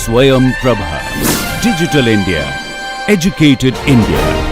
Swayam Prabha. Digital India. Educated India.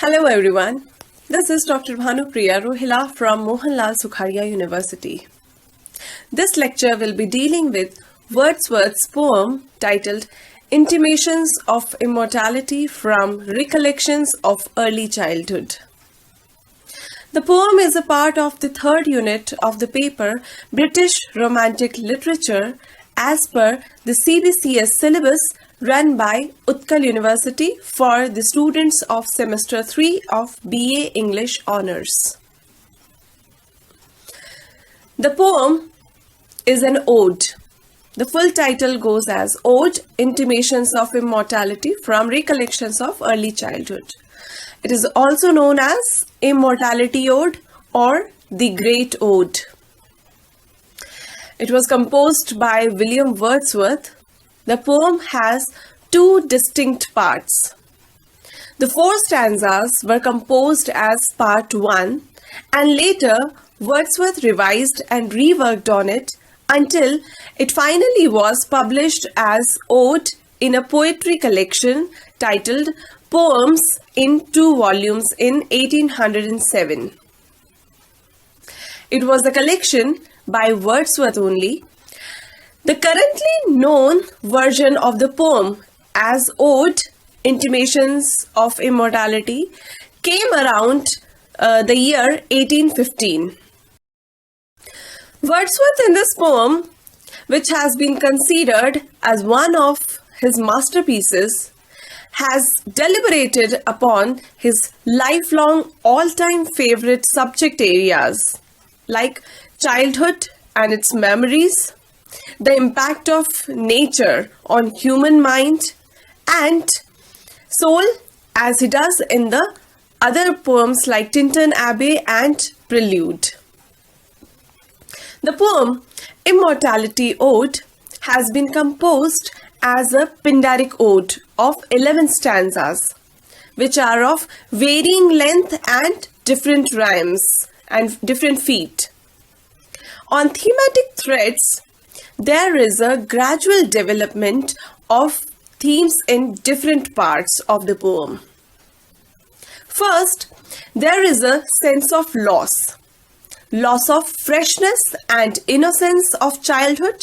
Hello everyone, this is Dr. Bhanupriya Rohila from Mohanlal Sukharia University. This lecture will be dealing with Wordsworth's poem titled Intimations of Immortality from Recollections of Early Childhood. The poem is a part of the third unit of the paper British Romantic Literature as per the CBCS syllabus run by Utkal University for the students of semester 3 of BA English Honours. The poem is an ode. The full title goes as Ode, Intimations of Immortality from Recollections of Early Childhood. It is also known as Immortality Ode or the Great Ode. It was composed by William Wordsworth. The poem has two distinct parts. The four stanzas were composed as part 1 and later Wordsworth revised and reworked on it until it finally was published as Ode in a poetry collection titled Poems in 2 volumes in 1807. It was a collection by Wordsworth only. The currently known version of the poem as Ode, Intimations of Immortality, came around the year 1815. Wordsworth in this poem, which has been considered as one of his masterpieces, has deliberated upon his lifelong all-time favorite subject areas like childhood and its memories, the impact of nature on human mind and soul, as he does in the other poems like Tintern Abbey and Prelude. The poem Immortality Ode has been composed as a Pindaric ode of 11 stanzas, which are of varying length and different rhymes and different feet. On thematic threads, there is a gradual development of themes in different parts of the poem. First, there is a sense of loss of freshness and innocence of childhood,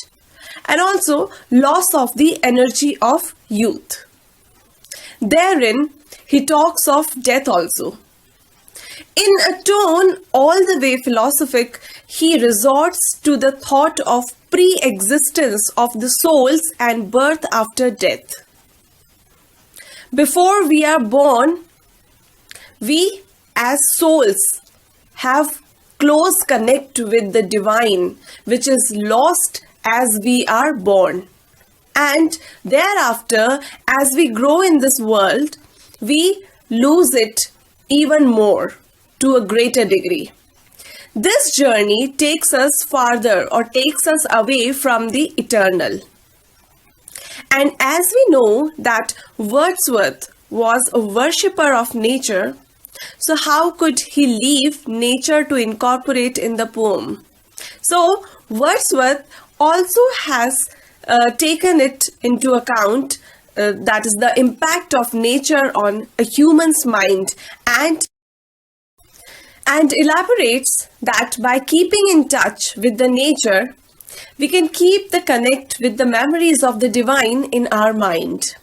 and also loss of the energy of youth. Therein, he talks of death also. In a tone all the way philosophic, he resorts to the thought of pre-existence of the souls and birth after death. Before we are born, we as souls have close connect with the divine, which is lost as we are born. And thereafter, as we grow in this world, we lose it even more to a greater degree. This journey takes us farther or takes us away from the eternal. And as we know that Wordsworth was a worshipper of nature, so how could he leave nature to incorporate in the poem? So Wordsworth also has taken it into account that is the impact of nature on a human's mind, and elaborates that by keeping in touch with the nature, we can keep the connect with the memories of the divine in our mind.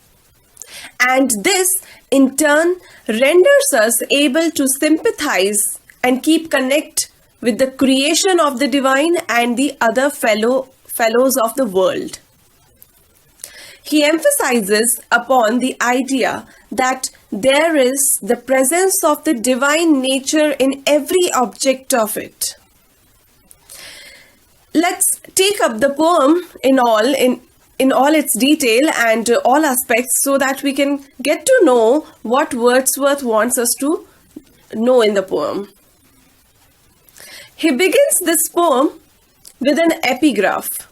And this, in turn, renders us able to sympathize and keep connect with the creation of the divine and the other fellows of the world. He emphasizes upon the idea that there is the presence of the divine nature in every object of it. Let's take up the poem in all its detail and all aspects, so that we can get to know what Wordsworth wants us to know in the poem. He begins this poem with an epigraph,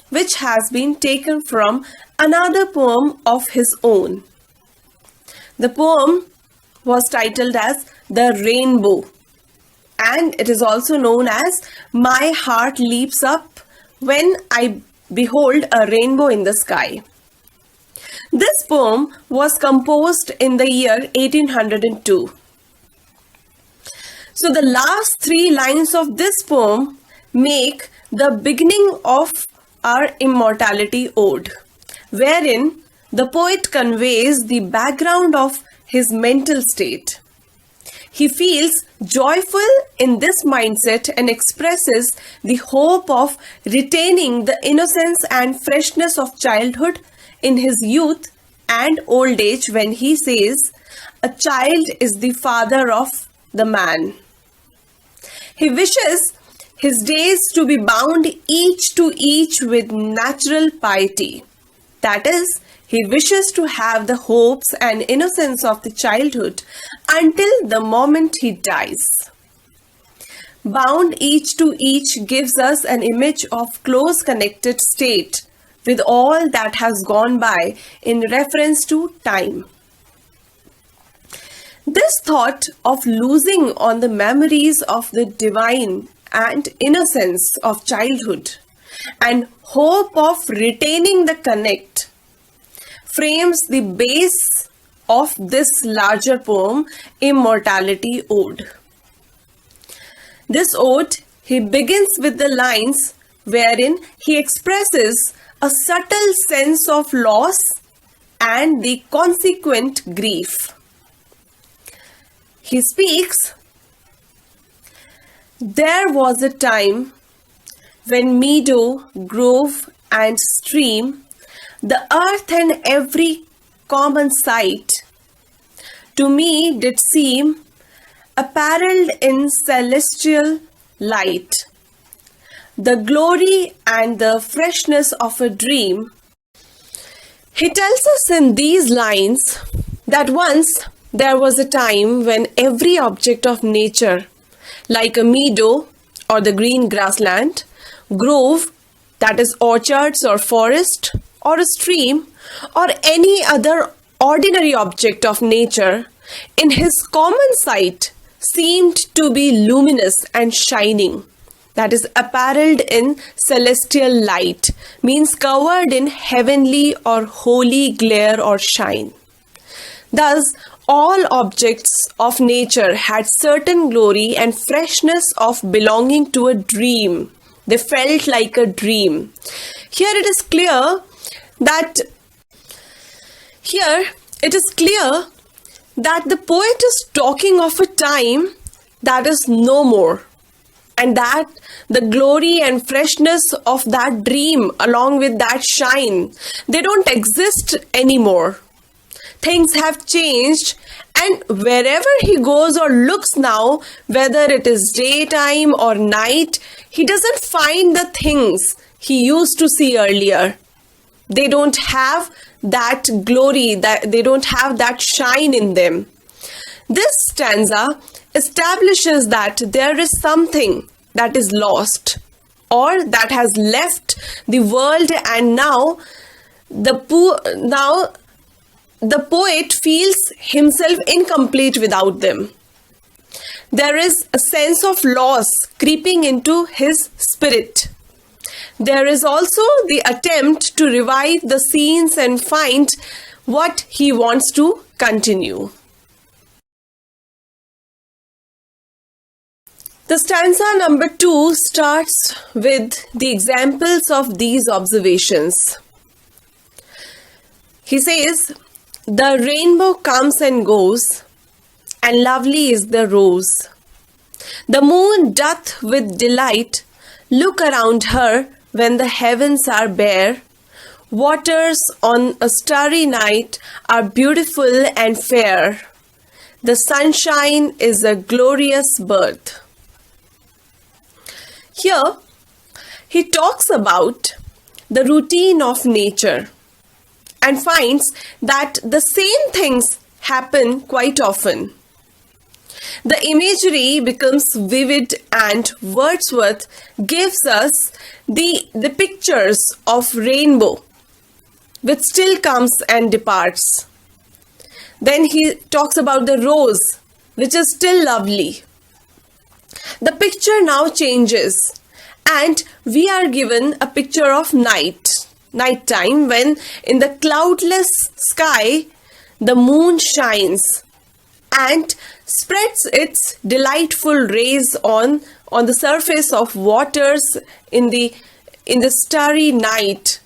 which has been taken from another poem of his own. The poem was titled as The Rainbow, and it is also known as My Heart Leaps Up When I Behold a Rainbow in the Sky. This poem was composed in the year 1802. So the last 3 lines of this poem make the beginning of our Immortality Ode, wherein the poet conveys the background of his mental state. He feels joyful in this mindset and expresses the hope of retaining the innocence and freshness of childhood in his youth and old age, when he says, "A child is the father of the man." He wishes his days to be bound each to each with natural piety. That is, he wishes to have the hopes and innocence of the childhood until the moment he dies. Bound each to each gives us an image of close connected state with all that has gone by in reference to time. This thought of losing on the memories of the divine and innocence of childhood and hope of retaining the connect frames the base of this larger poem, Immortality Ode. This ode, he begins with the lines wherein he expresses a subtle sense of loss and the consequent grief. He speaks, "There was a time when meadow, grove, and stream, the earth and every common sight, to me did seem apparelled in celestial light, the glory and the freshness of a dream." He tells us in these lines that once there was a time when every object of nature, like a meadow or the green grassland, grove, that is orchards or forest, or a stream, or any other ordinary object of nature, in his common sight seemed to be luminous and shining. That is, apparelled in celestial light, means covered in heavenly or holy glare or shine. Thus, all objects of nature had certain glory and freshness of belonging to a dream. They felt like a dream. Here it is clear that the poet is talking of a time that is no more, and that the glory and freshness of that dream, along with that shine, they don't exist anymore. Things have changed, and wherever he goes or looks now, whether it is daytime or night, he doesn't find the things he used to see earlier. They don't have that glory, that they don't have that shine in them. This stanza establishes that there is something that is lost or that has left the world, and now the poet feels himself incomplete without them. There is a sense of loss creeping into his spirit. There is also the attempt to revive the scenes and find what he wants to continue. The stanza number 2 starts with the examples of these observations. He says, "The rainbow comes and goes, and lovely is the rose. The moon doth with delight look around her when the heavens are bare. Waters on a starry night are beautiful and fair. The sunshine is a glorious birth." Here, he talks about the routine of nature and finds that the same things happen quite often. The imagery becomes vivid, and Wordsworth gives us the pictures of rainbow, which still comes and departs. Then he talks about the rose, which is still lovely. The picture now changes, and we are given a picture of nighttime, when in the cloudless sky the moon shines and spreads its delightful rays on the surface of waters in the starry night.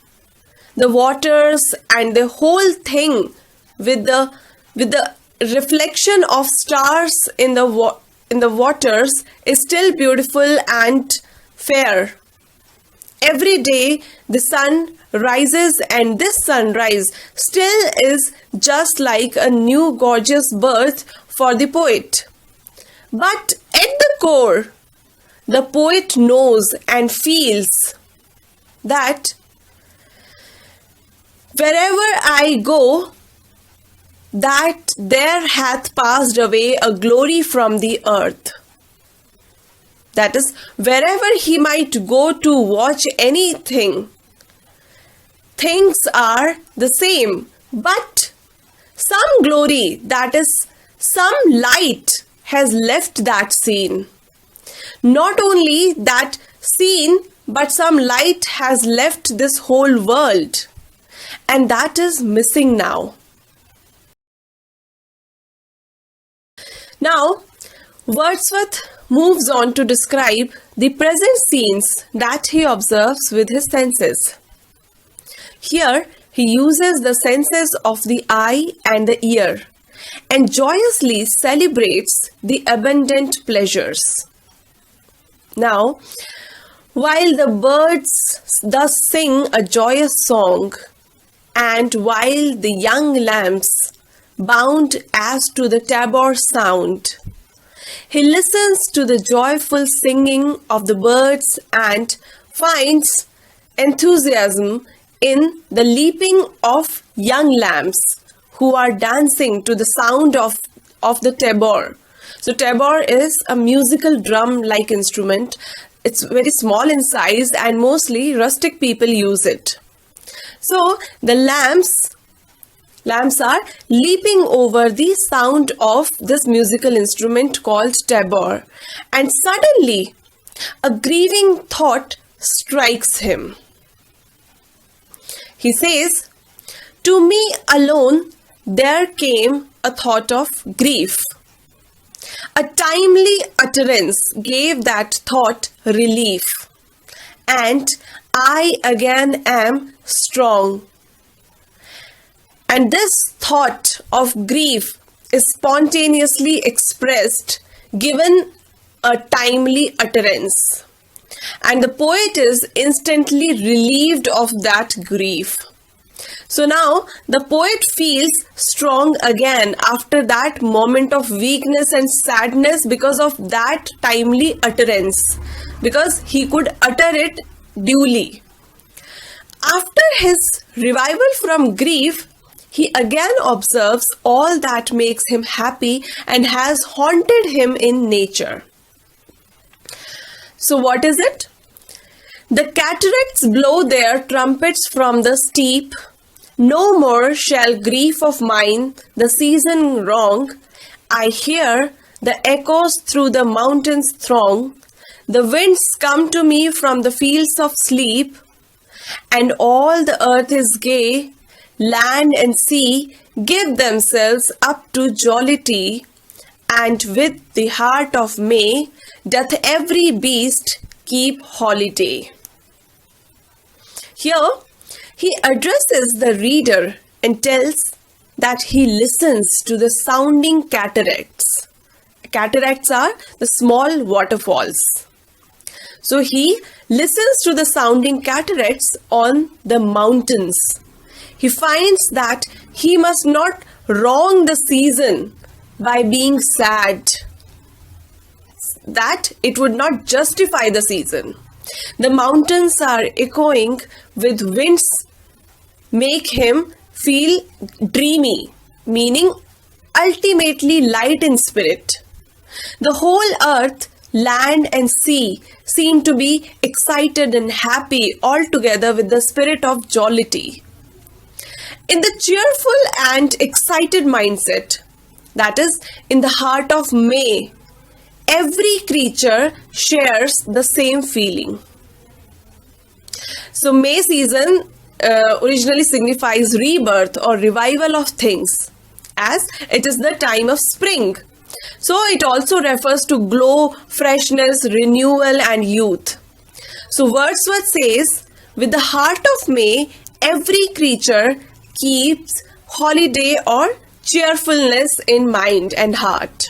The waters and the whole thing with the reflection of stars in the waters is still beautiful and fair. Every day the sun rises, and this sunrise still is just like a new gorgeous birth for the poet. But at the core, the poet knows and feels that wherever I go, that there hath passed away a glory from the earth. That is, wherever he might go to watch anything, things are the same, but some glory, that is, some light has left that scene. Not only that scene, but some light has left this whole world, and that is missing now. Now, Wordsworth moves on to describe the present scenes that he observes with his senses. Here, he uses the senses of the eye and the ear and joyously celebrates the abundant pleasures. Now, while the birds thus sing a joyous song, and while the young lambs bound as to the tabor sound, he listens to the joyful singing of the birds and finds enthusiasm in the leaping of young lambs who are dancing to the sound of the tabor. So tabor is a musical drum-like instrument. It's very small in size, and mostly rustic people use it. So the lambs are leaping over the sound of this musical instrument called tabor, and suddenly a grieving thought strikes him. He says, "To me alone there came a thought of grief. A timely utterance gave that thought relief, and I again am strong." And this thought of grief is spontaneously expressed, given a timely utterance. And the poet is instantly relieved of that grief. So now the poet feels strong again after that moment of weakness and sadness because of that timely utterance, because he could utter it duly. After his revival from grief, he again observes all that makes him happy and has haunted him in nature. So what is it? The cataracts blow their trumpets from the steep. No more shall grief of mine the season wrong. I hear the echoes through the mountains throng. The winds come to me from the fields of sleep, and all the earth is gay. land and sea give themselves up to jollity, and with the heart of May doth every beast keep holiday. Here, he addresses the reader and tells that he listens to the sounding cataracts. Cataracts are the small waterfalls. So he listens to the sounding cataracts on the mountains. He finds that he must not wrong the season by being sad, that it would not justify the season. The mountains are echoing with winds, make him feel dreamy, meaning ultimately light in spirit. The whole earth, land and sea seem to be excited and happy altogether with the spirit of jollity. In the cheerful and excited mindset, that is, in the heart of May, every creature shares the same feeling. So May season originally signifies rebirth or revival of things, as it is the time of spring. So it also refers to glow, freshness, renewal and youth. So Wordsworth says, with the heart of May, every creature keeps holiday or cheerfulness in mind and heart.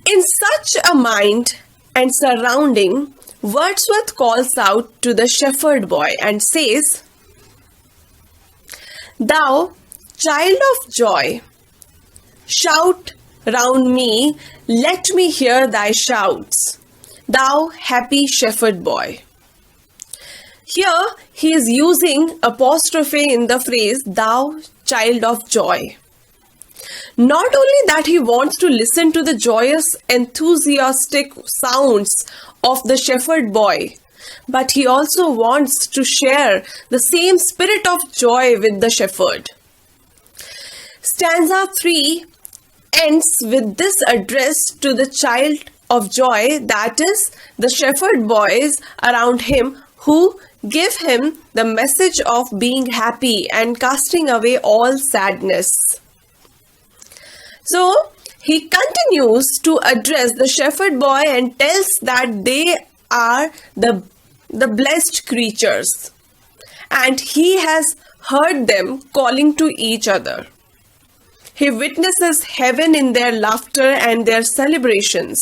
In such a mind and surrounding, Wordsworth calls out to the shepherd boy and says, "Thou child of joy, shout round me, let me hear thy shouts, thou happy shepherd boy." Here he is using apostrophe in the phrase, "thou child of joy." Not only that he wants to listen to the joyous, enthusiastic sounds of the shepherd boy, but he also wants to share the same spirit of joy with the shepherd. Stanza 3 ends with this address to the child of joy, that is, the shepherd boys around him who give him the message of being happy and casting away all sadness. So he continues to address the shepherd boy and tells that they are the blessed creatures, and he has heard them calling to each other. He witnesses heaven in their laughter and their celebrations.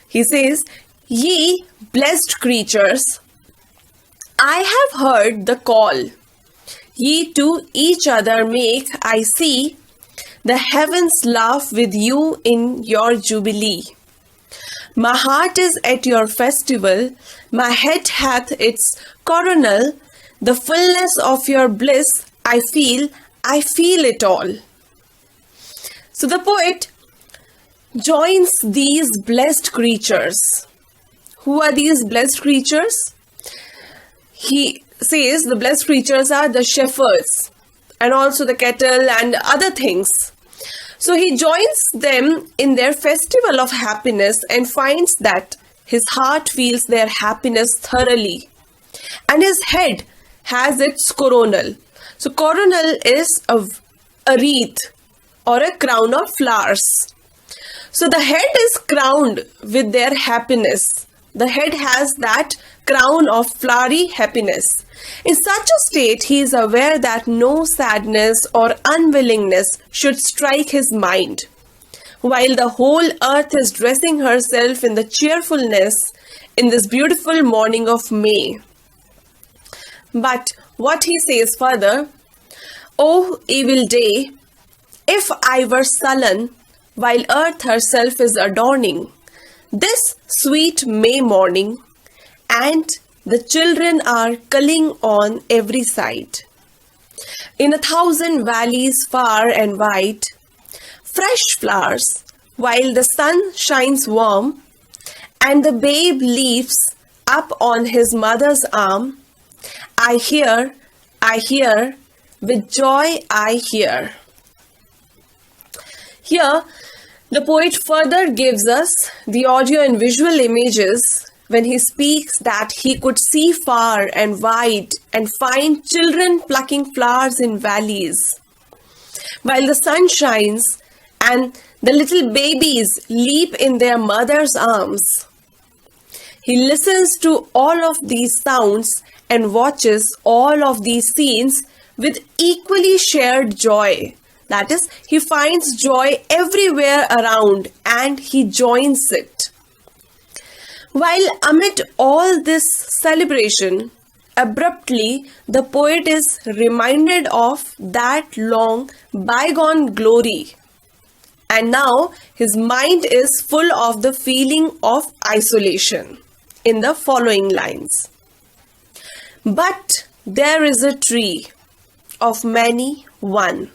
He says, "Ye blessed creatures, I have heard the call. Ye to each other make, I see, the heavens laugh with you in your jubilee. My heart is at your festival, my head hath its coronal, the fullness of your bliss I feel it all." So the poet joins these blessed creatures. Who are these blessed creatures? He says the blessed creatures are the shepherds and also the cattle and other things. So he joins them in their festival of happiness and finds that his heart feels their happiness thoroughly, and his head has its coronal. So coronal is a wreath or a crown of flowers. So the head is crowned with their happiness. The head has that crown of flowery happiness. In such a state, he is aware that no sadness or unwillingness should strike his mind, while the whole earth is dressing herself in the cheerfulness in this beautiful morning of May. But what he says further, "O evil day, if I were sullen while earth herself is adorning this sweet May morning, and the children are culling on every side. In 1,000 valleys far and wide, fresh flowers, while the sun shines warm, and the babe leaps up on his mother's arm, I hear, with joy I hear." Here, the poet further gives us the audio and visual images when he speaks that he could see far and wide and find children plucking flowers in valleys, while the sun shines and the little babies leap in their mother's arms. He listens to all of these sounds and watches all of these scenes with equally shared joy. That is, he finds joy everywhere around and he joins it. While amid all this celebration, abruptly the poet is reminded of that long bygone glory. And now his mind is full of the feeling of isolation in the following lines. But there is a tree of many one,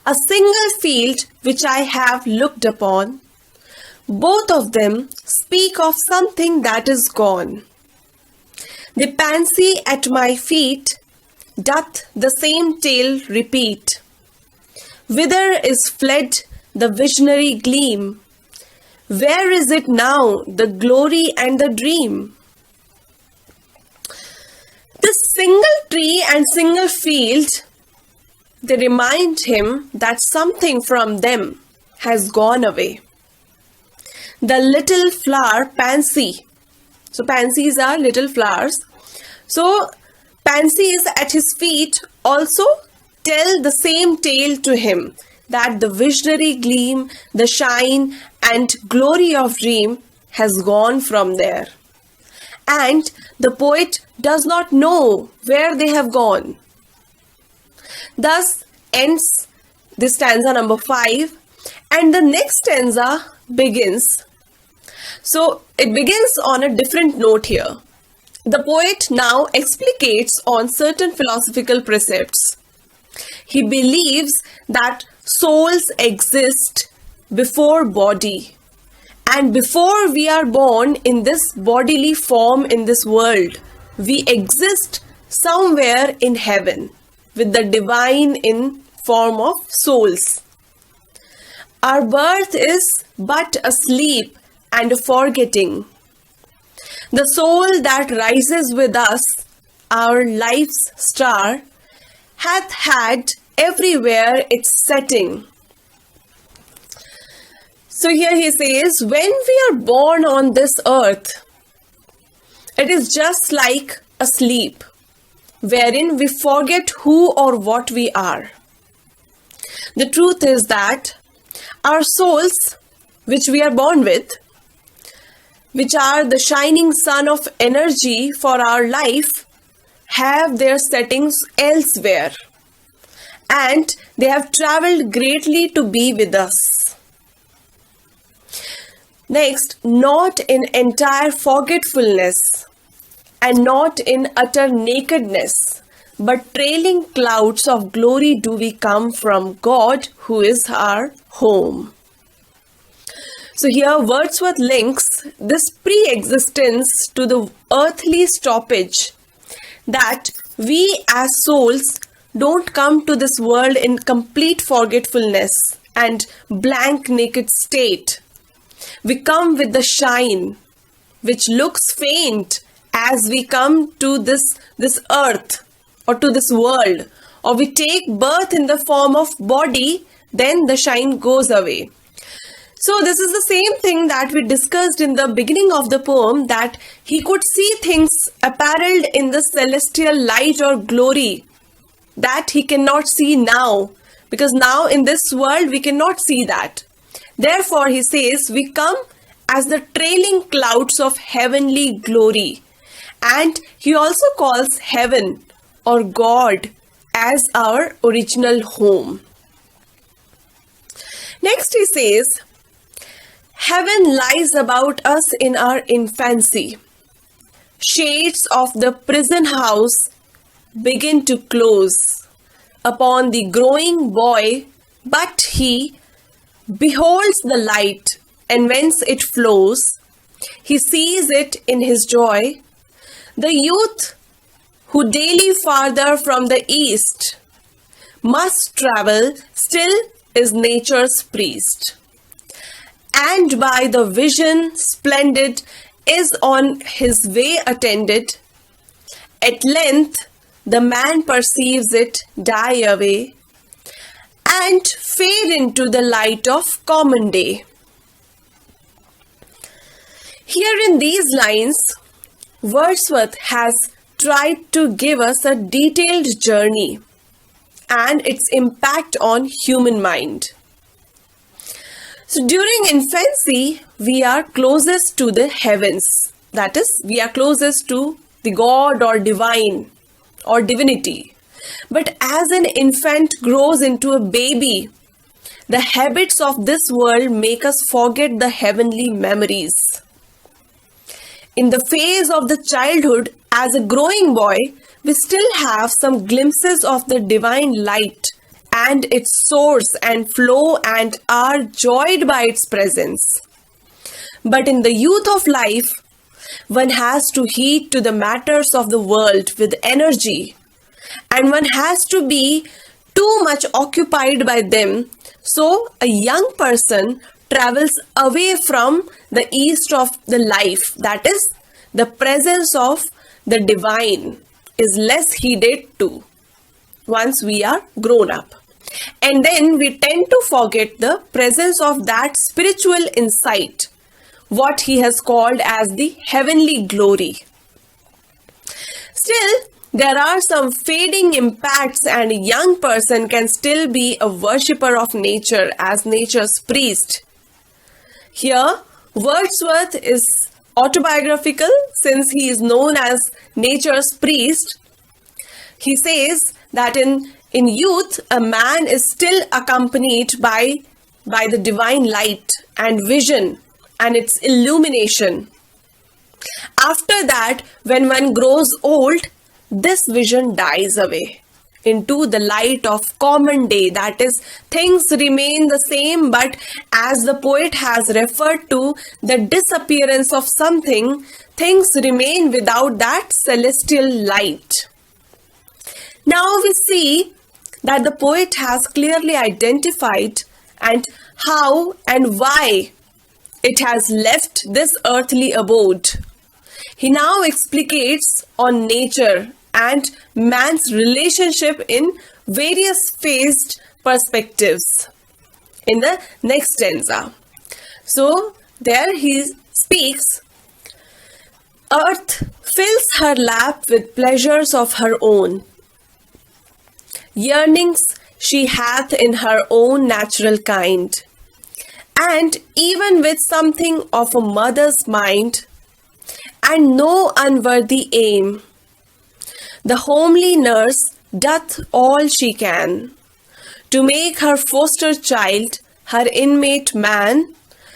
a single field which I have looked upon. Both of them speak of something that is gone. The pansy at my feet doth the same tale repeat. Whither is fled the visionary gleam? Where is it now, the glory and the dream? This single tree and single field, they remind him that something from them has gone away. The little flower pansy. So pansies are little flowers. So pansies at his feet also tell the same tale to him, that the visionary gleam, the shine and glory of dream has gone from there. And the poet does not know where they have gone. Thus ends this stanza number 5, and the next stanza begins. So it begins on a different note here. The poet now explicates on certain philosophical precepts. He believes that souls exist before body, and before we are born in this bodily form in this world, we exist somewhere in heaven with the divine in form of souls. Our birth is but a sleep and a forgetting. The soul that rises with us, our life's star, hath had everywhere its setting. So here he says, when we are born on this earth, it is just like a sleep, wherein we forget who or what we are. The truth is that our souls, which we are born with, which are the shining sun of energy for our life, have their settings elsewhere, and they have traveled greatly to be with us. Next, not in entire forgetfulness and not in utter nakedness, but trailing clouds of glory do we come from God, who is our home. So here Wordsworth links this pre-existence to the earthly stoppage, that we as souls don't come to this world in complete forgetfulness and blank naked state. We come with the shine, which looks faint as we come to this earth or to this world, or we take birth in the form of body, then the shine goes away. So this is the same thing that we discussed in the beginning of the poem, that he could see things apparelled in the celestial light or glory that he cannot see now, because now in this world we cannot see that. Therefore he says we come as the trailing clouds of heavenly glory, and he also calls heaven or God as our original home. Next he says, heaven lies about us in our infancy. Shades of the prison house begin to close upon the growing boy, but he beholds the light, and whence it flows, he sees it in his joy. The youth who daily farther from the east must travel still is nature's priest, and by the vision splendid is on his way attended, at length the man perceives it die away and fade into the light of common day. Here in these lines, Wordsworth has tried to give us a detailed journey and its impact on human mind. So during infancy, we are closest to the heavens. That is, we are closest to the God or divine or divinity. But as an infant grows into a baby, the habits of this world make us forget the heavenly memories. In the phase of the childhood, as a growing boy, we still have some glimpses of the divine light and its source and flow and are joyed by its presence. But in the youth of life, one has to heed to the matters of the world with energy, and one has to be too much occupied by them. So a young person travels away from the east of the life, that is, the presence of the divine is less heeded to once we are grown up. And then we tend to forget the presence of that spiritual insight, what he has called as the heavenly glory. Still, there are some fading impacts, and a young person can still be a worshipper of nature as nature's priest. Here, Wordsworth is autobiographical since he is known as nature's priest. He says that in youth, a man is still accompanied by the divine light and vision and its illumination. After that, when one grows old, this vision dies away into the light of common day. That is, things remain the same, but as the poet has referred to the disappearance of something, things remain without that celestial light. Now we see that the poet has clearly identified and how and why it has left this earthly abode. He now explicates on nature and man's relationship in various phased perspectives in the next stanza. So there he speaks, earth fills her lap with pleasures of her own. Yearnings she hath in her own natural kind, and even with something of a mother's mind, and no unworthy aim, the homely nurse doth all she can to make her foster child, her inmate man,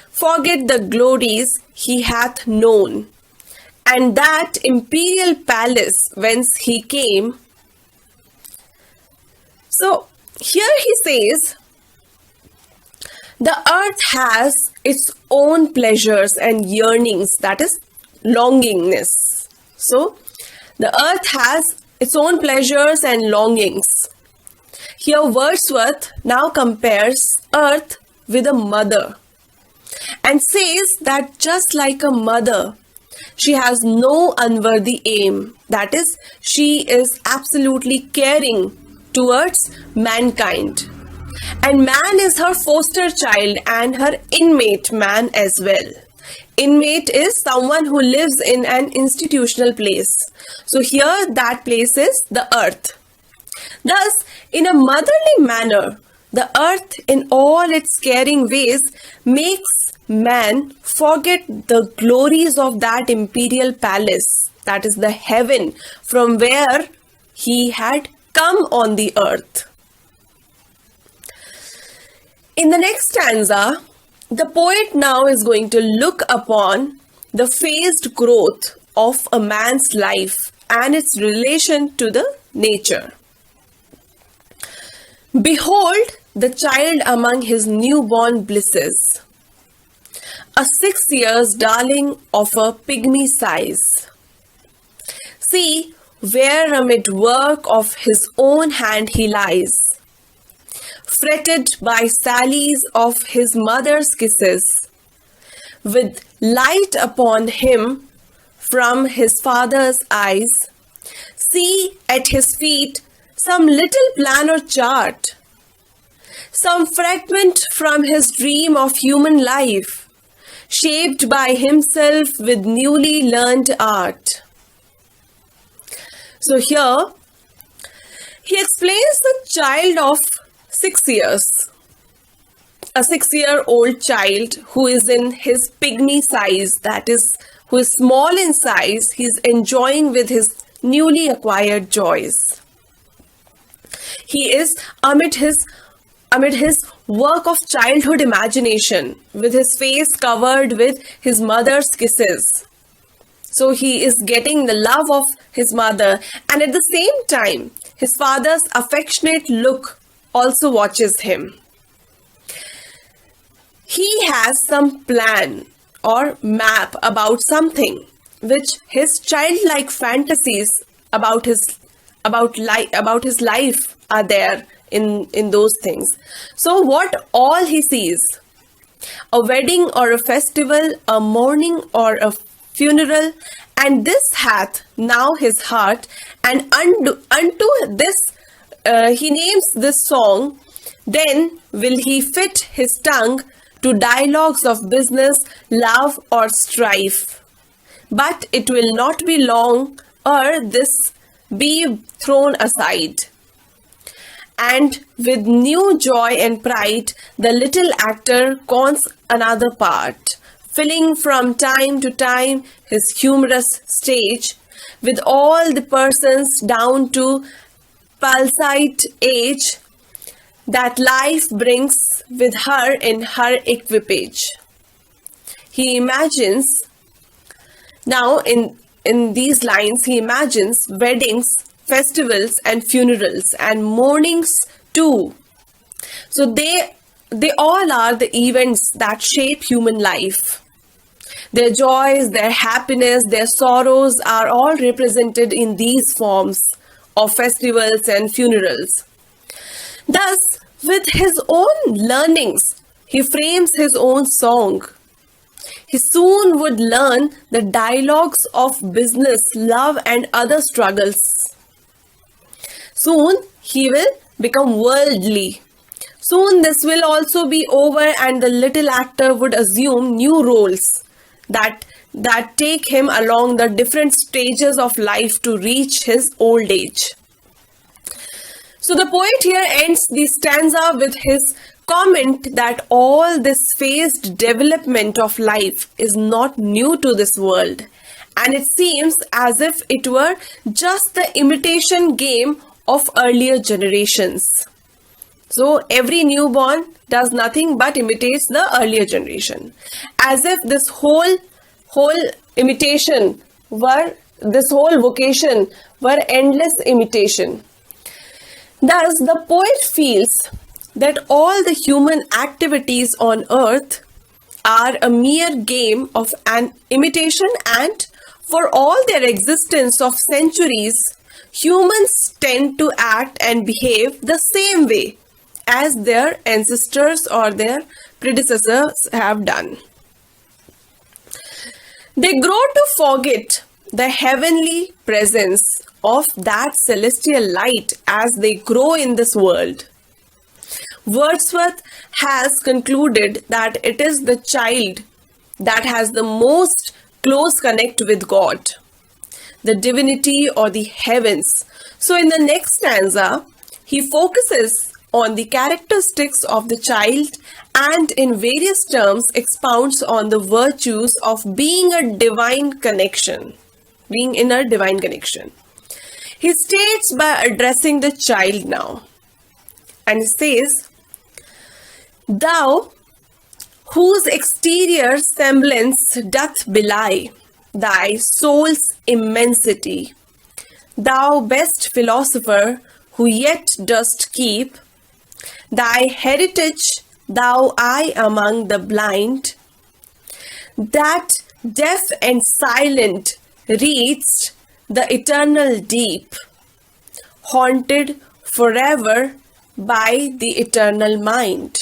forget the glories he hath known, and that imperial palace whence he came. So here he says, the earth has its own pleasures and yearnings, that is, longingness. So the earth has its own pleasures and longings. Here Wordsworth now compares earth with a mother and says that just like a mother, she has no unworthy aim. That is, she is absolutely caring towards mankind. And man is her foster child and her inmate man as well. Inmate is someone who lives in an institutional place. So here that place is the earth. Thus, in a motherly manner, the earth in all its caring ways makes man forget the glories of that imperial palace, that is the heaven from where he had come on the earth. In the next stanza, the poet now is going to look upon the phased growth of a man's life and its relation to the nature. Behold the child among his newborn blisses, a 6 years darling of a pygmy size. See where amid work of his own hand he lies, fretted by sallies of his mother's kisses, with light upon him from his father's eyes, see at his feet some little plan or chart, some fragment from his dream of human life, shaped by himself with newly learned art. So here, he explains the child of 6 years, a 6-year-old child who is in his pygmy size, that is, who is small in size, he's enjoying with his newly acquired joys. He is amid his work of childhood imagination, with his face covered with his mother's kisses. So he is getting the love of his mother, and at the same time, his father's affectionate look also watches him. He has some plan or map about something which his childlike fantasies about his life are there in those things. So what all he sees? A wedding or a festival, a mourning or a funeral, and this hath now his heart, and unto this he names this song. Then will he fit his tongue to dialogues of business, love, or strife. But it will not be long ere this be thrown aside. And with new joy and pride, the little actor cons another part, filling from time to time his humorous stage, with all the persons down to pulsate age that life brings with her in her equipage. He imagines, now in these lines, he imagines weddings, festivals and funerals and mournings too. So they all are the events that shape human life. Their joys, their happiness, their sorrows are all represented in these forms of festivals and funerals. Thus, with his own learnings, he frames his own song. He soon would learn the dialogues of business, love, and other struggles. Soon he will become worldly. Soon this will also be over, and the little actor would assume new roles that take him along the different stages of life to reach his old age. So the poet here ends the stanza with his comment that all this phased development of life is not new to this world, and it seems as if it were just the imitation game of earlier generations. So every newborn does nothing but imitates the earlier generation, as if this whole imitation were, this whole vocation were endless imitation. Thus, the poet feels that all the human activities on earth are a mere game of an imitation, and for all their existence of centuries, humans tend to act and behave the same way as their ancestors or their predecessors have done. They grow to forget the heavenly presence of that celestial light as they grow in this world. Wordsworth has concluded that it is the child that has the most close connect with God, the divinity or the heavens. So in the next stanza, he focuses on the characteristics of the child and in various terms expounds on the virtues of being a divine connection, being in a divine connection. He states by addressing the child now, and he says, "Thou, whose exterior semblance doth belie thy soul's immensity, thou best philosopher, who yet dost keep thy heritage, thou eye among the blind, that deaf and silent readst the eternal deep, haunted forever by the eternal mind."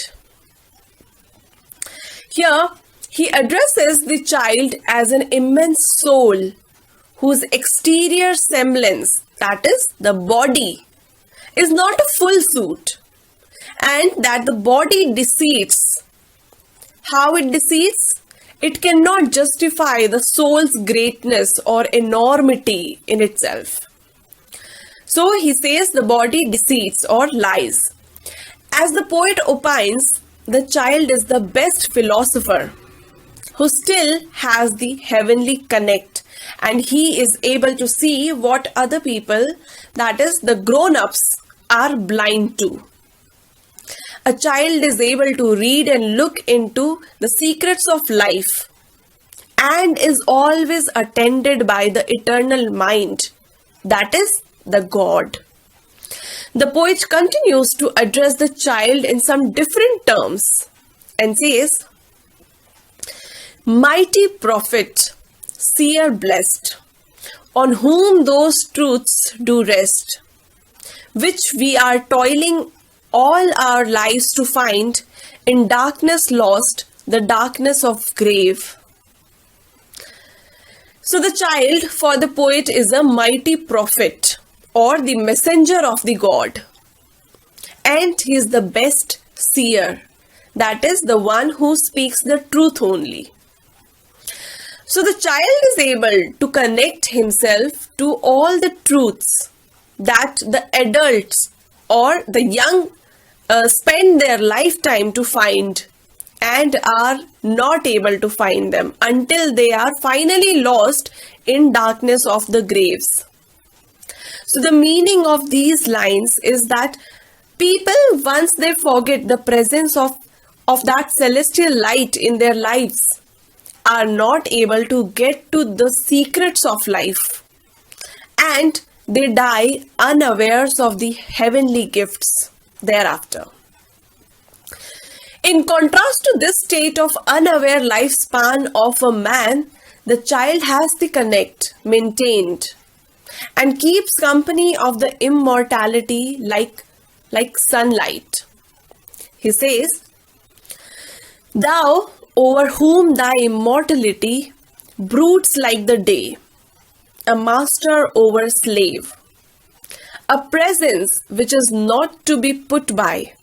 Here, He addresses the child as an immense soul whose exterior semblance, that is, the body, is not a full suit, and that the body deceits. How it deceits? It cannot justify the soul's greatness or enormity in itself. So he says the body deceits or lies. As the poet opines, the child is the best philosopher who still has the heavenly connect, and he is able to see what other people, that is the grown-ups, are blind to. A child is able to read and look into the secrets of life and is always attended by the eternal mind, that is the God. The poet continues to address the child in some different terms and says, "Mighty prophet, seer blessed, on whom those truths do rest, which we are toiling all our lives to find, in darkness lost, the darkness of grave." So the child for the poet is a mighty prophet or the messenger of the God, and he is the best seer, that is the one who speaks the truth only. So the child is able to connect himself to all the truths that the adults or the young spend their lifetime to find and are not able to find them until they are finally lost in darkness of the graves. So the meaning of these lines is that people, once they forget the presence of that celestial light in their lives, are not able to get to the secrets of life, and they die unawares of the heavenly gifts thereafter. In contrast to this state of unaware lifespan of a man, the child has the connect maintained and keeps company of the immortality like sunlight. He says, "Thou over whom thy immortality broods like the day, a master over slave, a presence which is not to be put by.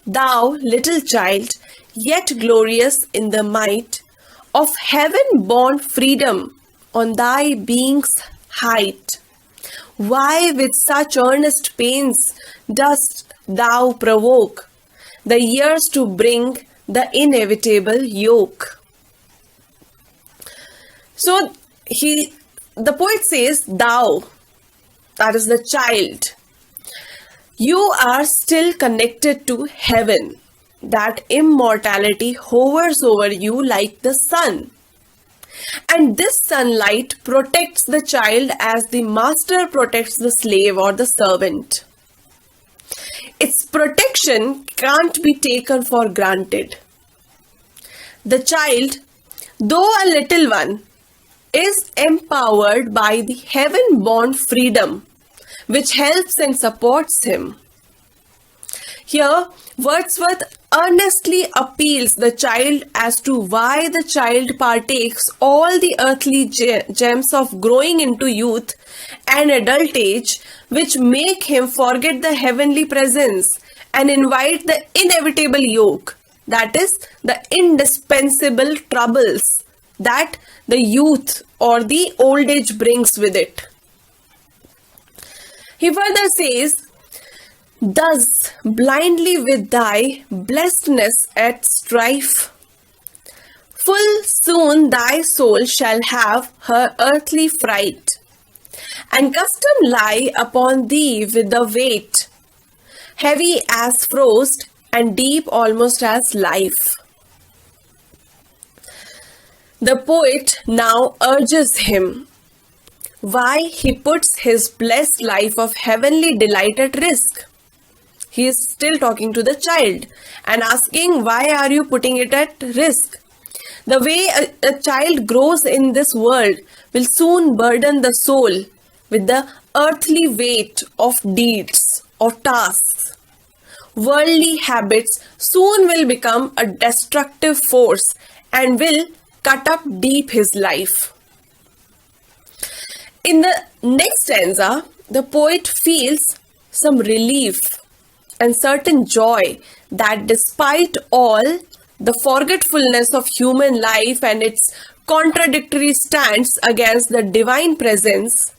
Thou, little child, yet glorious in the might of heaven-born freedom on thy being's height. Why with such earnest pains dost thou provoke the years to bring the inevitable yoke?" So the poet says, thou, that is the child, you are still connected to heaven. That immortality hovers over you like the sun. And this sunlight protects the child as the master protects the slave or the servant. Its protection can't be taken for granted. The child, though a little one, is empowered by the heaven-born freedom, which helps and supports him. Here, Wordsworth earnestly appeals the child as to why the child partakes all the earthly gems of growing into youth and adult age, which make him forget the heavenly presence and invite the inevitable yoke, that is, the indispensable troubles that the youth or the old age brings with it. He further says, "Thus blindly with thy blessedness at strife, full soon thy soul shall have her earthly fright, and custom lie upon thee with the weight, heavy as frost and deep almost as life." The poet now urges him why he puts his blessed life of heavenly delight at risk. He is still talking to the child and asking, why are you putting it at risk? The way a child grows in this world will soon burden the soul with the earthly weight of deeds or tasks. Worldly habits soon will become a destructive force, and will cut up deep his life. In the next stanza, the poet feels some relief and certain joy that despite all the forgetfulness of human life and its contradictory stance against the divine presence,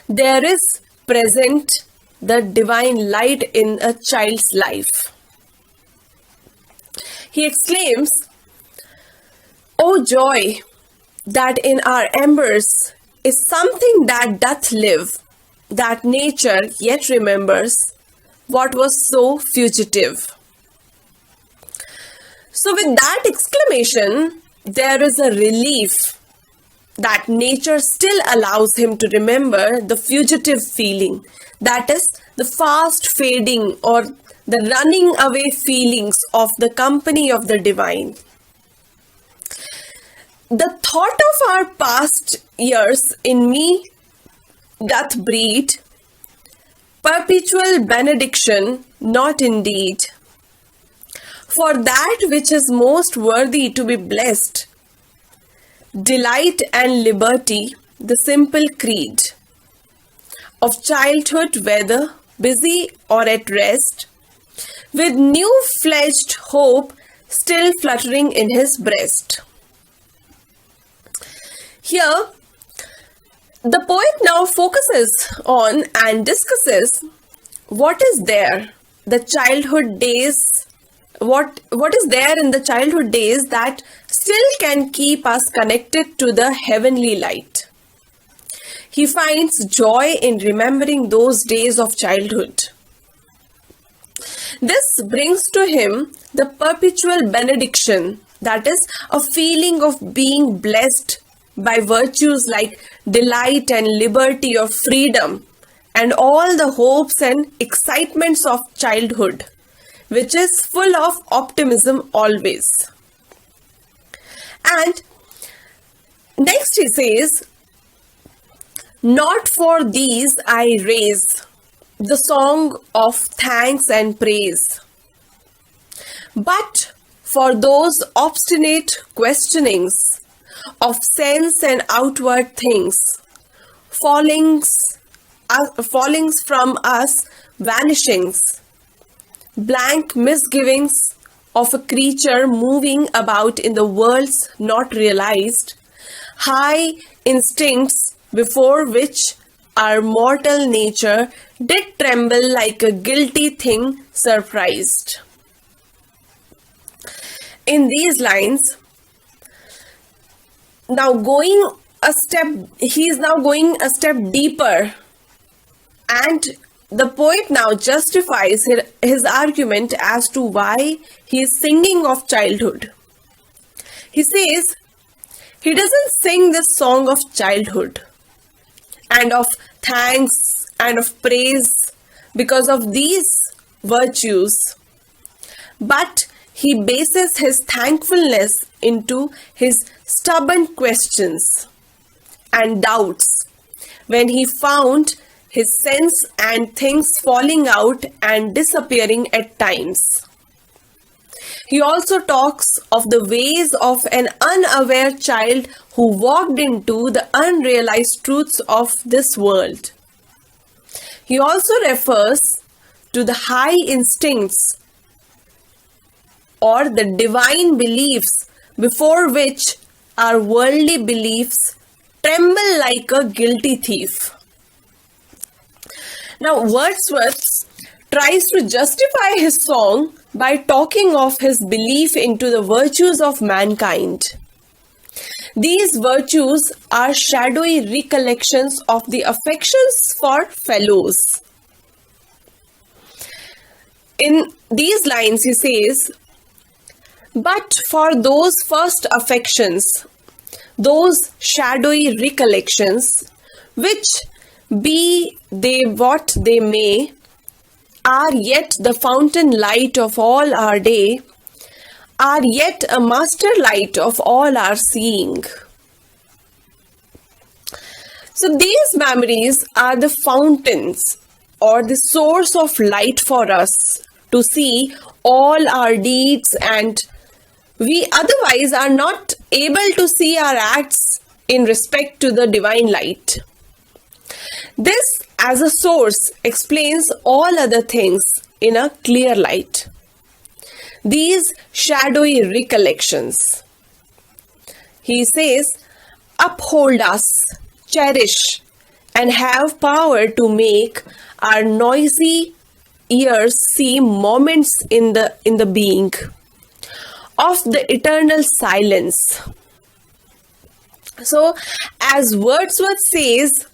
there is present the divine light in a child's life. He exclaims, "O joy, that in our embers is something that doth live, that nature yet remembers what was so fugitive." So with that exclamation, there is a relief that nature still allows him to remember the fugitive feeling, that is the fast fading or the running away feelings of the company of the divine. The thought of our past years in me doth breed perpetual benediction, not indeed. For that which is most worthy to be blessed, delight and liberty, the simple creed of childhood, whether busy or at rest, with new-fledged hope still fluttering in his breast. Here, the poet now focuses on and discusses what is there, the childhood days, what is there in the childhood days that still can keep us connected to the heavenly light. He finds joy in remembering those days of childhood. This brings to him the perpetual benediction, that is, a feeling of being blessed by virtues like delight and liberty or freedom, and all the hopes and excitements of childhood, which is full of optimism always. And next he says, "Not for these I raise the song of thanks and praise, but for those obstinate questionings of sense and outward things, fallings from us, vanishings, blank misgivings of a creature moving about in the worlds not realized, high instincts before which our mortal nature did tremble like a guilty thing surprised." In these lines, he is now going a step deeper, and the poet now justifies his argument as to why he is singing of childhood. He says he doesn't sing this song of childhood and of thanks and of praise because of these virtues, but he bases his thankfulness into his stubborn questions and doubts when he found his sense and things falling out and disappearing at times. He also talks of the ways of an unaware child who walked into the unrealized truths of this world. He also refers to the high instincts or the divine beliefs before which our worldly beliefs tremble like a guilty thief. Now, Wordsworth tries to justify his song by talking of his belief into the virtues of mankind. These virtues are shadowy recollections of the affections for fellows. In these lines, he says, "But for those first affections, those shadowy recollections, which be they what they may, are yet the fountain light of all our day, are yet a master light of all our seeing." So these memories are the fountains or the source of light for us to see all our deeds and We otherwise are not able to see our acts in respect to the divine light. This, as a source, explains all other things in a clear light. These shadowy recollections, he says, uphold us, cherish, and have power to make our noisy ears see moments in the being of the eternal silence. So, as Wordsworth says,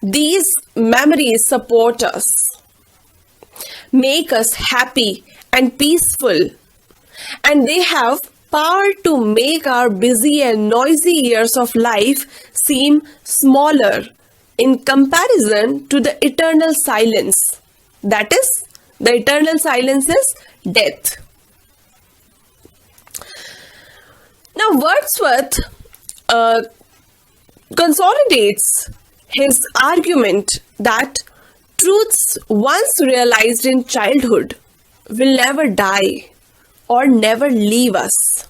these memories support us, make us happy and peaceful, and they have power to make our busy and noisy years of life seem smaller in comparison to the eternal silence. That is, the eternal silence is death. Now, Wordsworth consolidates his argument that truths once realized in childhood will never die or never leave us,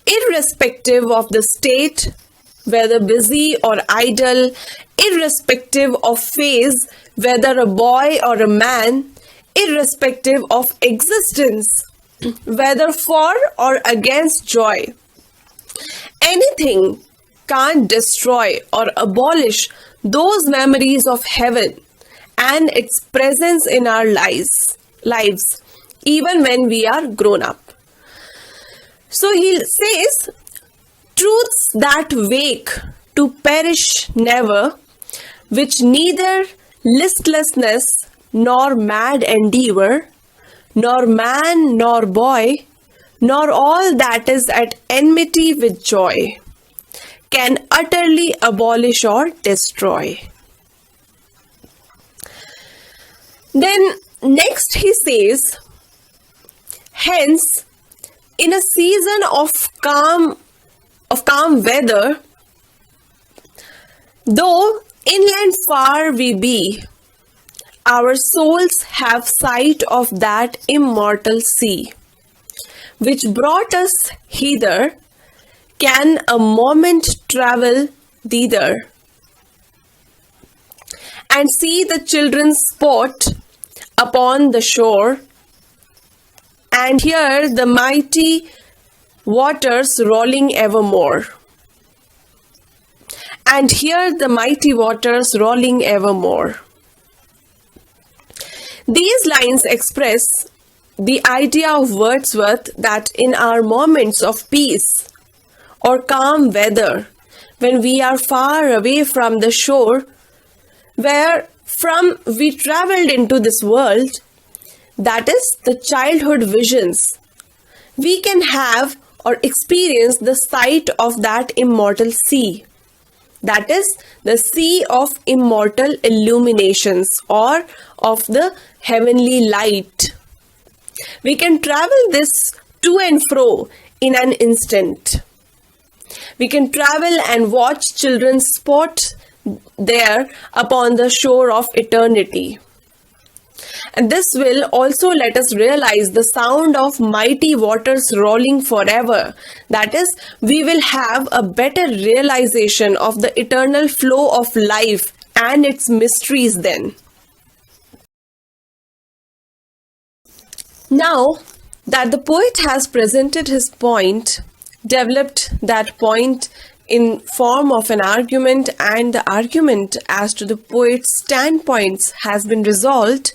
irrespective of the state, whether busy or idle, irrespective of phase, whether a boy or a man, irrespective of existence, whether for or against joy. Anything can't destroy or abolish those memories of heaven and its presence in our lives, even when we are grown up. So he says, truths that wake to perish never, which neither listlessness nor mad endeavor, nor man nor boy, nor all that is at enmity with joy, can utterly abolish or destroy. Then next he says, hence, in a season of calm weather, though inland far we be, our souls have sight of that immortal sea, which brought us hither, can a moment travel thither, and see the children sport upon the shore, and hear the mighty waters rolling evermore. And hear the mighty waters rolling evermore. These lines express the idea of Wordsworth that in our moments of peace or calm weather, when we are far away from the shore where from we traveled into this world, that is the childhood visions, we can have or experience the sight of that immortal sea. That is the sea of immortal illuminations or of the heavenly light. We can travel this to and fro in an instant. We can travel and watch children sport there upon the shore of eternity. And this will also let us realize the sound of mighty waters rolling forever. That is, we will have a better realization of the eternal flow of life and its mysteries then. Now that the poet has presented his point, developed that point in form of an argument, and the argument as to the poet's standpoints has been resolved,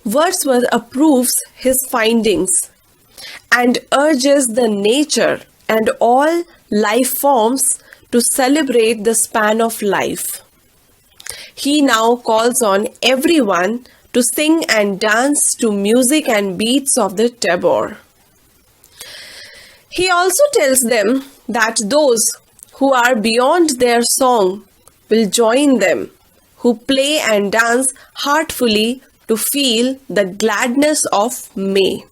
Wordsworth approves his findings and urges the nature and all life forms to celebrate the span of life. He now calls on everyone to sing and dance to music and beats of the tabor. He also tells them that those who are beyond their song will join them, who play and dance heartfully to feel the gladness of May.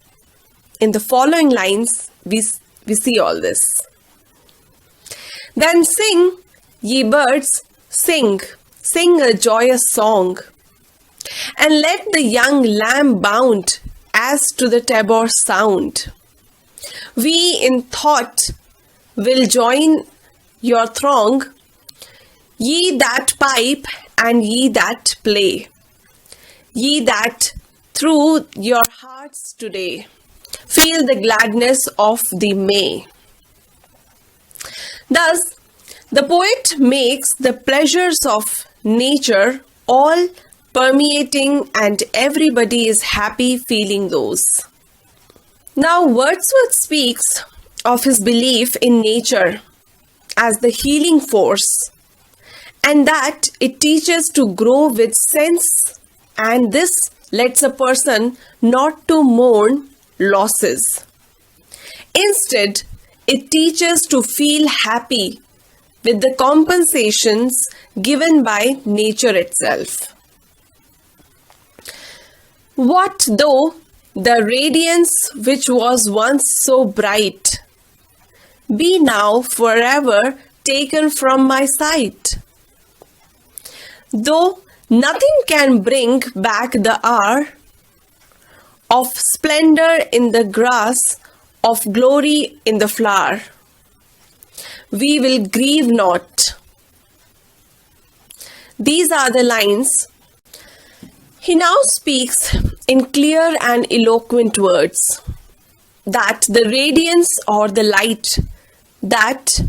In the following lines, we see all this. Then sing, ye birds, sing a joyous song, and let the young lamb bound as to the tabor sound. We in thought will join your throng, ye that pipe and ye that play, ye that through your hearts today feel the gladness of the May. Thus, the poet makes the pleasures of nature all permeating and everybody is happy feeling those. Now, Wordsworth speaks of his belief in nature as the healing force and that it teaches to grow with sense, and this lets a person not to mourn losses. Instead, it teaches to feel happy with the compensations given by nature itself. What though the radiance which was once so bright be now forever taken from my sight? Though nothing can bring back the hour of splendor in the grass, of glory in the flower, we will grieve not. These are the lines. He now speaks in clear and eloquent words that the radiance or the light that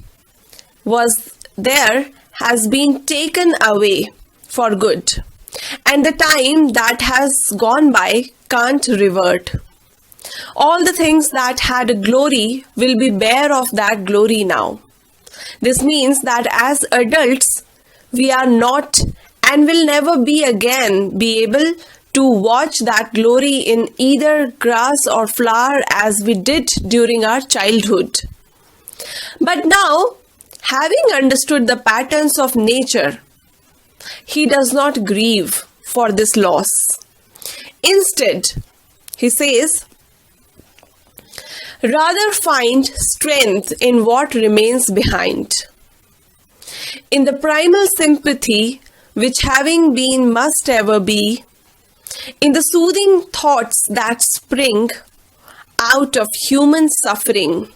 was there has been taken away for good, and the time that has gone by can't revert. All the things that had a glory will be bare of that glory now. This means that as adults, we are not and will never be again be able to watch that glory in either grass or flower as we did during our childhood. But now, having understood the patterns of nature, he does not grieve for this loss. Instead, he says, rather find strength in what remains behind. In the primal sympathy which having been must ever be, in the soothing thoughts that spring out of human suffering,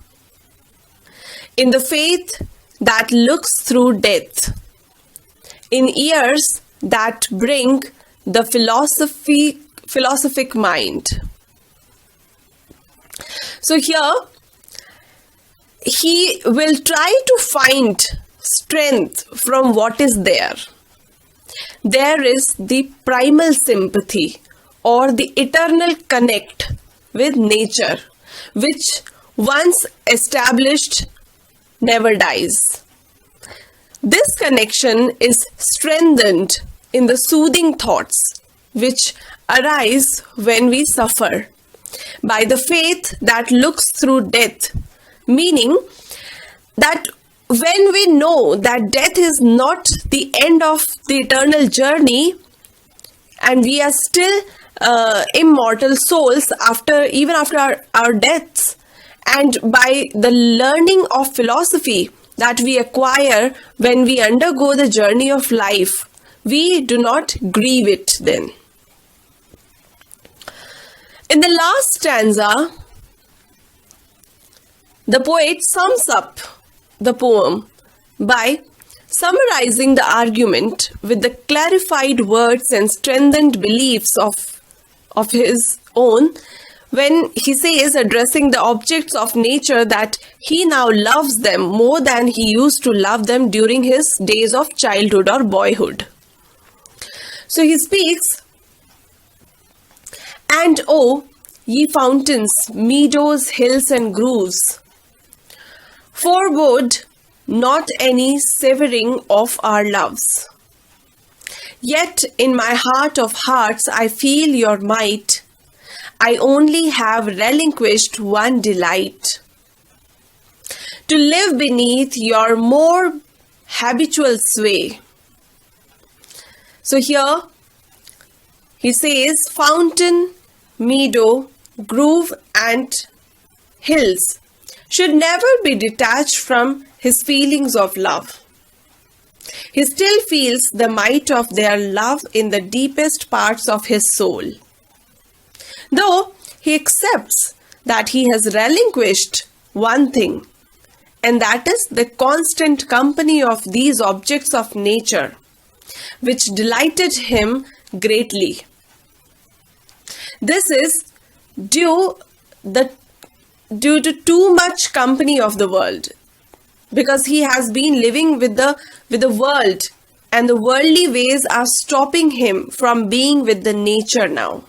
in the faith that looks through death, in ears that bring the philosophic mind. So here, he will try to find strength from what is there. There is the primal sympathy or the eternal connect with nature, which once established never dies. This connection is strengthened in the soothing thoughts which arise when we suffer, by the faith that looks through death, meaning that when we know that death is not the end of the eternal journey and we are still immortal souls even after our deaths, and by the learning of philosophy that we acquire when we undergo the journey of life, we do not grieve it then. In the last stanza, the poet sums up the poem by summarizing the argument with the clarified words and strengthened beliefs of his own, when he says, addressing the objects of nature, that he now loves them more than he used to love them during his days of childhood or boyhood. So he speaks, and oh, ye fountains, meadows, hills and groves, forebode not any severing of our loves. Yet in my heart of hearts I feel your might. I only have relinquished one delight, to live beneath your more habitual sway. So here he says, fountain, meadow, grove and hills should never be detached from his feelings of love. He still feels the might of their love in the deepest parts of his soul, though he accepts that he has relinquished one thing, and that is the constant company of these objects of nature, which delighted him greatly. This is due to too much company of the world, because he has been living with the world, and the worldly ways are stopping him from being with the nature now.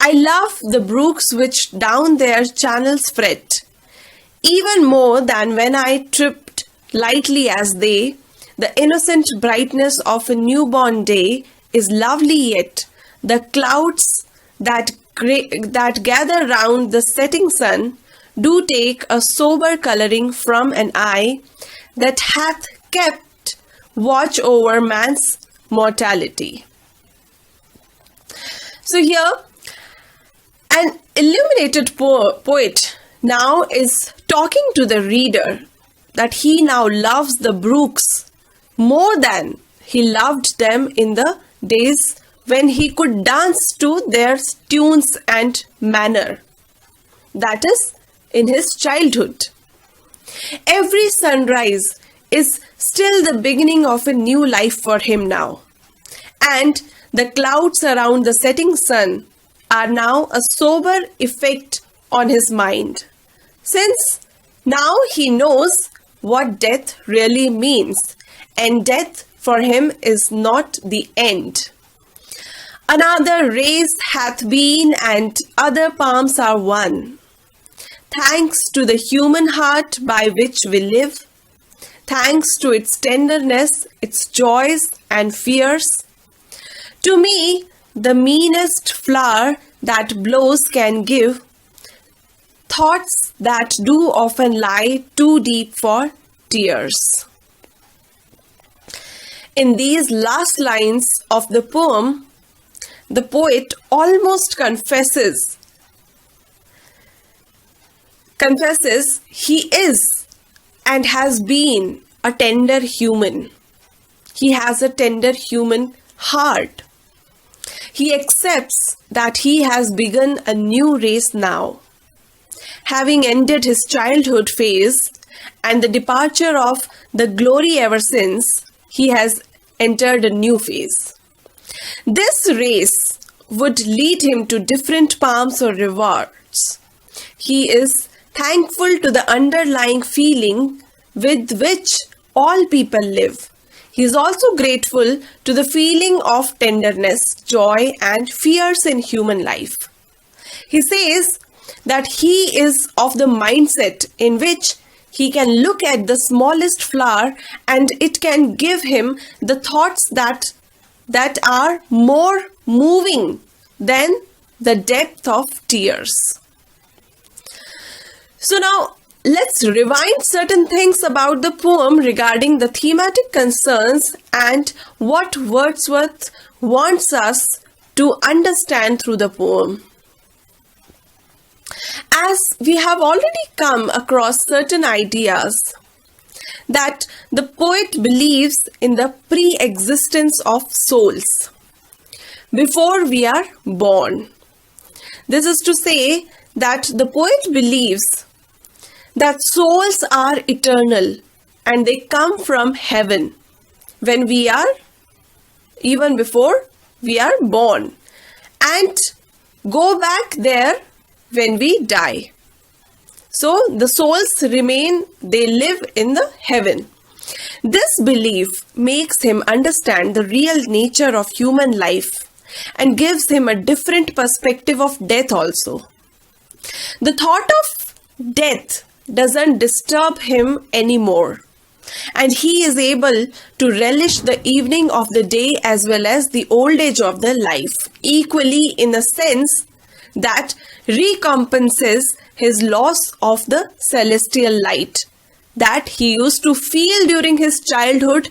I love the brooks which down their channels fret, even more than when I tripped lightly as they. The innocent brightness of a newborn day is lovely, yet the clouds that gather round the setting sun do take a sober colouring from an eye that hath kept watch over man's mortality. So here, an illuminated poet now is talking to the reader that he now loves the brooks more than he loved them in the days when he could dance to their tunes and manner. That is, in his childhood. Every sunrise is still the beginning of a new life for him now. And the clouds around the setting sun are now a sober effect on his mind, since now he knows what death really means, and death for him is not the end. Another race hath been, and other palms are won. Thanks to the human heart by which we live, thanks to its tenderness, its joys and fears. To me, the meanest flower that blows can give thoughts that do often lie too deep for tears. In these last lines of the poem, the poet almost confesses he is and has been a tender human. He has a tender human heart. He accepts that he has begun a new race now. Having ended his childhood phase and the departure of the glory ever since, he has entered a new phase. This race would lead him to different palms or rewards. He is thankful to the underlying feeling with which all people live. He is also grateful to the feeling of tenderness, joy, and fears in human life. He says that he is of the mindset in which he can look at the smallest flower and it can give him the thoughts that are more moving than the depth of tears. So now, let's rewind certain things about the poem regarding the thematic concerns and what Wordsworth wants us to understand through the poem. As we have already come across certain ideas that the poet believes in the pre-existence of souls before we are born. This is to say that the poet believes that souls are eternal and they come from heaven when we are, even before we are born, and go back there when we die. So the souls remain, they live in the heaven. This belief makes him understand the real nature of human life and gives him a different perspective of death also. The thought of death doesn't disturb him anymore, and he is able to relish the evening of the day as well as the old age of the life equally, in a sense that recompenses his loss of the celestial light that he used to feel during his childhood,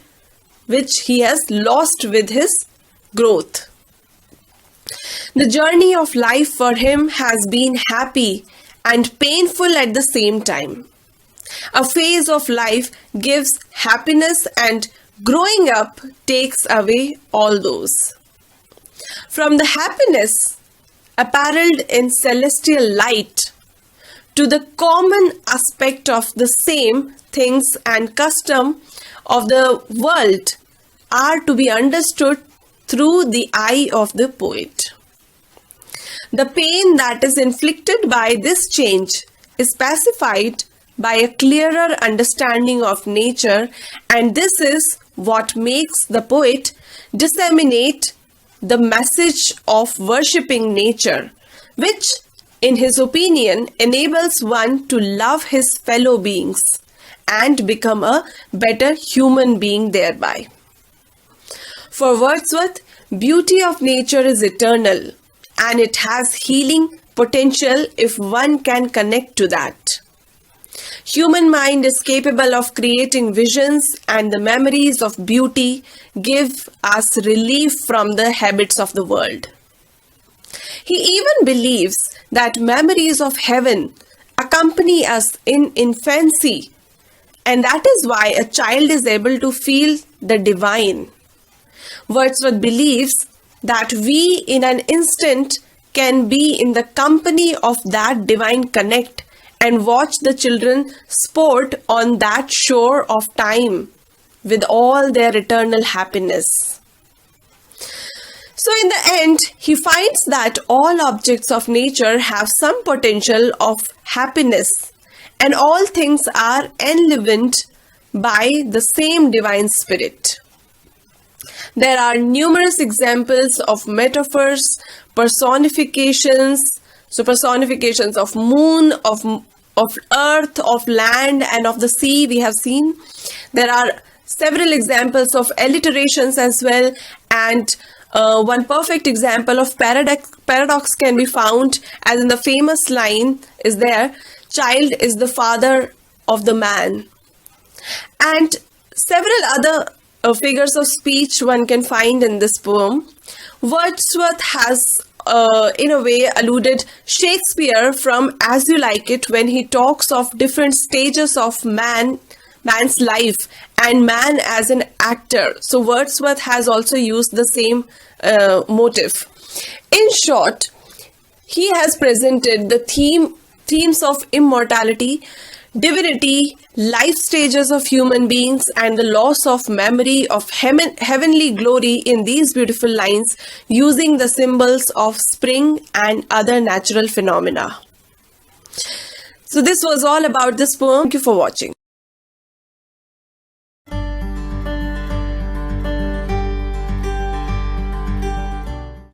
which he has lost with his growth. The journey of life for him has been happy and painful at the same time. A phase of life gives happiness and growing up takes away all those. From the happiness apparelled in celestial light, to the common aspect of the same things and custom of the world are to be understood through the eye of the poet. The pain that is inflicted by this change is pacified by a clearer understanding of nature, and this is what makes the poet disseminate the message of worshipping nature, which, in his opinion, enables one to love his fellow beings and become a better human being thereby. For Wordsworth, beauty of nature is eternal, and it has healing potential if one can connect to that. Human mind is capable of creating visions, and the memories of beauty give us relief from the habits of the world. He even believes that memories of heaven accompany us in infancy, and that is why a child is able to feel the divine. Wordsworth believes that we in an instant can be in the company of that divine connect and watch the children sport on that shore of time with all their eternal happiness. So in the end, he finds that all objects of nature have some potential of happiness, and all things are enlivened by the same divine spirit. There are numerous examples of metaphors, personifications, so personifications of moon, of earth, of land, and of the sea we have seen. There are several examples of alliterations as well, and one perfect example of paradox can be found, as in the famous line is there, "Child is the father of the man." And several other figures of speech one can find in this poem. Wordsworth has in a way alluded Shakespeare from As You Like It when he talks of different stages of man's life and man as an actor. So Wordsworth has also used the same motive. In short, he has presented the themes of immortality, divinity, life stages of human beings, and the loss of memory of heavenly glory in these beautiful lines, using the symbols of spring and other natural phenomena. So this was all about this poem. Thank you for watching.